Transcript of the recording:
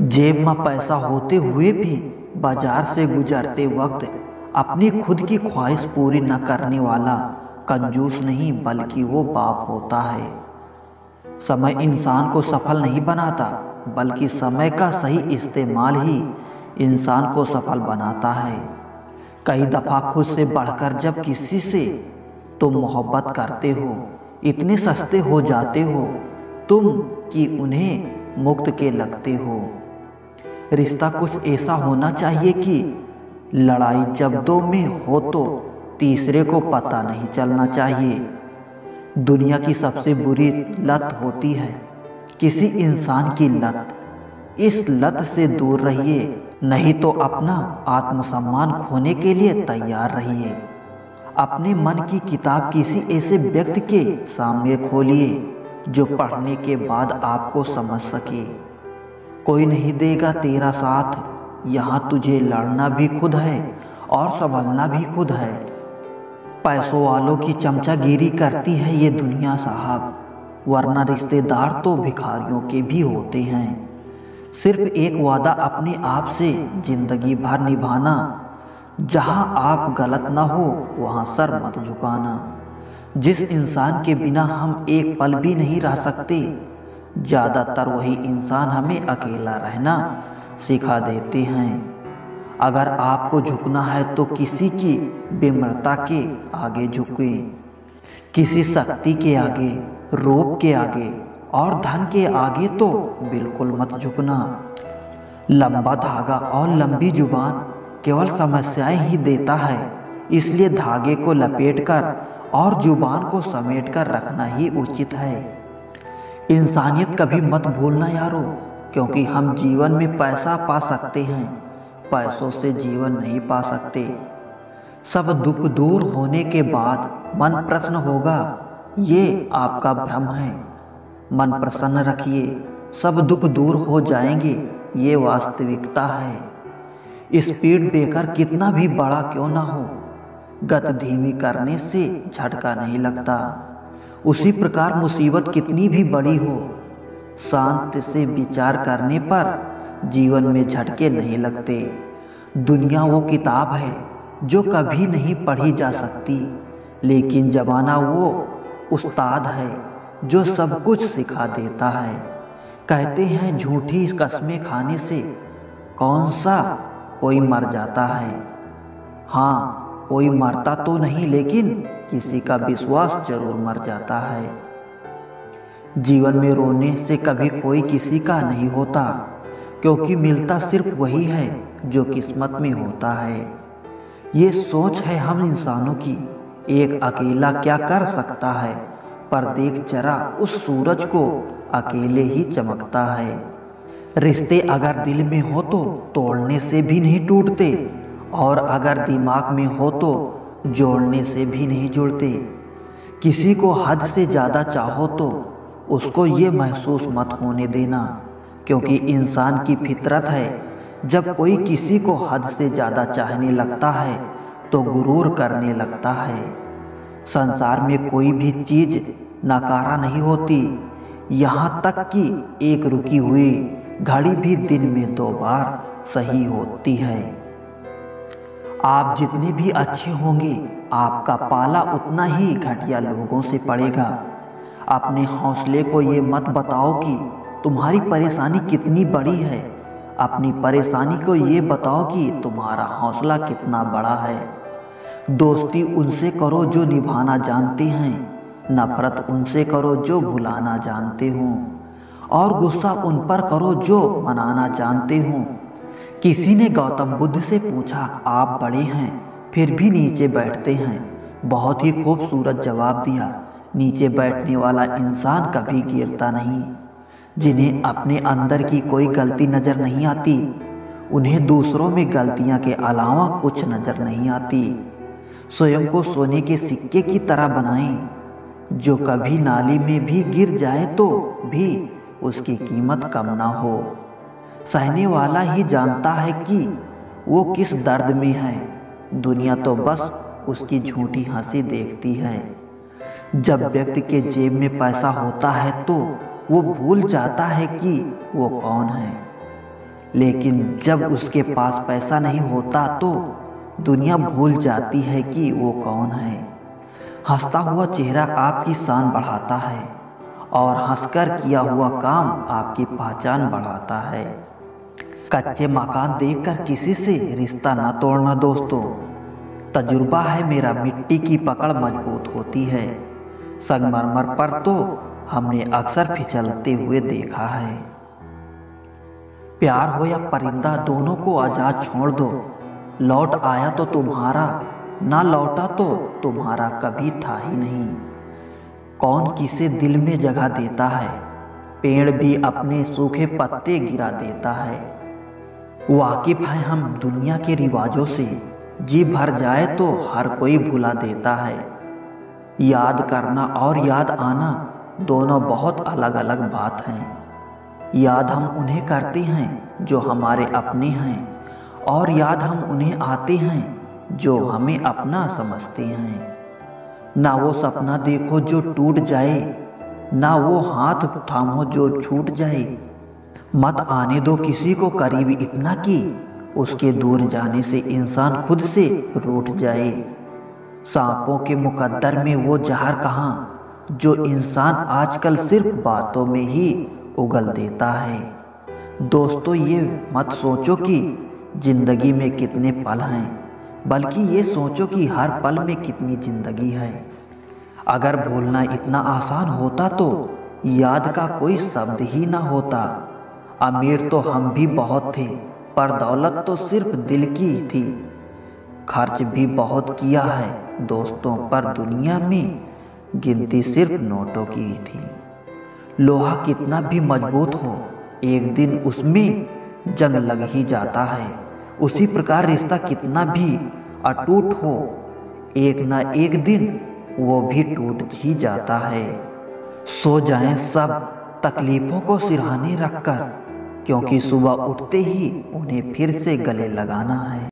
जेब में पैसा होते हुए भी बाजार से गुजरते वक्त अपनी खुद की ख्वाहिश पूरी न करने वाला कंजूस नहीं बल्कि वो बाप होता है। समय इंसान को सफल नहीं बनाता, बल्कि समय का सही इस्तेमाल ही इंसान को सफल बनाता है। कई दफ़ा खुद से बढ़कर जब किसी से तुम मोहब्बत करते हो, इतने सस्ते हो जाते हो तुम कि उन्हें मुफ्त के लगते हो। रिश्ता कुछ ऐसा होना चाहिए कि लड़ाई जब दो में हो तो तीसरे को पता नहीं चलना चाहिए। दुनिया की सबसे बुरी लत होती है किसी इंसान की लत। इस लत से दूर रहिए, नहीं तो अपना आत्मसम्मान खोने के लिए तैयार रहिए। अपने मन की किताब किसी ऐसे व्यक्ति के सामने खोलिए जो पढ़ने के बाद आपको समझ सके। कोई नहीं देगा तेरा साथ, यहाँ तुझे लड़ना भी खुद है और संभलना भी खुद है। पैसों वालों की चमचागिरी करती है ये दुनिया साहब, वरना रिश्तेदार तो भिखारियों के भी होते हैं। सिर्फ एक वादा अपने आप से जिंदगी भर निभाना, जहाँ आप गलत ना हो वहाँ सर मत झुकाना। जिस इंसान के बिना हम एक पल भी नहीं रह सकते, ज़्यादातर वही इंसान हमें अकेला रहना सिखा देते हैं। अगर आपको झुकना है तो किसी की विनम्रता के आगे झुकें, किसी शक्ति के आगे, रूप के आगे और धन के आगे तो बिल्कुल मत झुकना। लंबा धागा और लंबी जुबान केवल समस्याएं ही देता है, इसलिए धागे को लपेटकर और जुबान को समेटकर रखना ही उचित है। इंसानियत कभी मत भूलना यारो, क्योंकि हम जीवन में पैसा पा सकते हैं, पैसों से जीवन नहीं पा सकते। सब दुख दूर होने के बाद मन प्रसन्न होगा, ये आपका भ्रम है। मन प्रसन्न रखिए, सब दुख दूर हो जाएंगे, ये वास्तविकता है। स्पीड ब्रेकर कितना भी बड़ा क्यों ना हो, गति धीमी करने से झटका नहीं लगता। उसी प्रकार मुसीबत कितनी भी बड़ी हो, शांत से विचार करने पर जीवन में झटके नहीं लगते। दुनिया वो किताब है जो कभी नहीं पढ़ी जा सकती, लेकिन ज़माना वो उस्ताद है जो सब कुछ सिखा देता है। कहते हैं झूठी कस्में खाने से कौन सा कोई मर जाता है। हाँ, कोई मरता तो नहीं, लेकिन किसी का विश्वास जरूर मर जाता है। जीवन में रोने से कभी कोई किसी का नहीं होता, क्योंकि मिलता सिर्फ वही है जो किस्मत में होता है। ये सोच है हम इंसानों की, एक अकेला क्या कर सकता है, पर देख जरा उस सूरज को, अकेले ही चमकता है। रिश्ते अगर दिल में हो तो तोड़ने से भी नहीं टूटते, और अगर दिमाग में हो तो जोड़ने से भी नहीं जुड़ते। किसी को हद से ज़्यादा चाहो तो उसको ये महसूस मत होने देना, क्योंकि इंसान की फितरत है, जब कोई किसी को हद से ज़्यादा चाहने लगता है तो गुरूर करने लगता है। संसार में कोई भी चीज़ नकारा नहीं होती, यहाँ तक कि एक रुकी हुई घड़ी भी दिन में 2 बार सही होती है। आप जितने भी अच्छे होंगे, आपका पाला उतना ही घटिया लोगों से पड़ेगा। अपने हौसले को ये मत बताओ कि तुम्हारी परेशानी कितनी बड़ी है, अपनी परेशानी को ये बताओ कि तुम्हारा हौसला कितना बड़ा है। दोस्ती उनसे करो जो निभाना जानते हैं, नफरत उनसे करो जो भुलाना जानते हों, और गुस्सा उन पर करो जो मनाना जानते हों। किसी ने गौतम बुद्ध से पूछा, आप बड़े हैं फिर भी नीचे बैठते हैं। बहुत ही खूबसूरत जवाब दिया, नीचे बैठने वाला इंसान कभी गिरता नहीं। जिन्हें अपने अंदर की कोई गलती नज़र नहीं आती, उन्हें दूसरों में गलतियां के अलावा कुछ नज़र नहीं आती। स्वयं को सोने के सिक्के की तरह बनाएं, जो कभी नाली में भी गिर जाए तो भी उसकी कीमत कम ना हो। सहने वाला ही जानता है कि वो किस दर्द में है, दुनिया तो बस उसकी झूठी हंसी देखती है। जब व्यक्ति के जेब में पैसा होता है तो वो भूल जाता है कि वो कौन है। लेकिन जब उसके पास पैसा नहीं होता तो दुनिया भूल जाती है कि वो कौन है। हंसता हुआ चेहरा आपकी शान बढ़ाता है और हंसकर किया हुआ काम आपकी पहचान बढ़ाता है। कच्चे मकान देखकर किसी से रिश्ता न तोड़ना दोस्तों। तजुर्बा है मेरा, मिट्टी की पकड़ मजबूत होती है। संगमरमर पर तो हमने अक्सर फिसलते हुए देखा है। प्यार हो या परिंदा, दोनों को आजाद छोड़ दो। लौट आया तो तुम्हारा, ना लौटा तो तुम्हारा कभी था ही नहीं। कौन किसे दिल में जगह देता है, पेड़ भी अपने सूखे पत्ते गिरा देता है। वाकिफ है हम दुनिया के रिवाजों से, जी भर जाए तो हर कोई भुला देता है। याद करना और याद आना दोनों बहुत अलग अलग बात हैं। याद हम उन्हें करते हैं जो हमारे अपने हैं, और याद हम उन्हें आते हैं जो हमें अपना समझते हैं। ना वो सपना देखो जो टूट जाए, ना वो हाथ थामो जो छूट जाए। मत आने दो किसी को करीब इतना कि उसके दूर जाने से इंसान खुद से रूठ जाए। सांपों के मुकद्दर में वो जहर कहाँ जो इंसान आजकल सिर्फ बातों में ही उगल देता है। दोस्तों, ये मत सोचो कि जिंदगी में कितने पल हैं, बल्कि ये सोचो कि हर पल में कितनी जिंदगी है। अगर भूलना इतना आसान होता तो याद का कोई शब्द ही ना होता। अमीर तो हम भी बहुत थे, पर दौलत तो सिर्फ दिल की ही थी। खर्च भी बहुत किया है दोस्तों, पर दुनिया में गिनती सिर्फ नोटों की ही थी। लोहा कितना भी मजबूत हो, एक दिन उसमें जंग लग ही जाता है। उसी प्रकार रिश्ता कितना भी अटूट हो, एक ना एक दिन वो भी टूट ही जाता है। सो जाएं सब तकलीफों को सिरहाने रखकर, क्योंकि सुबह उठते ही उन्हें फिर से गले लगाना है।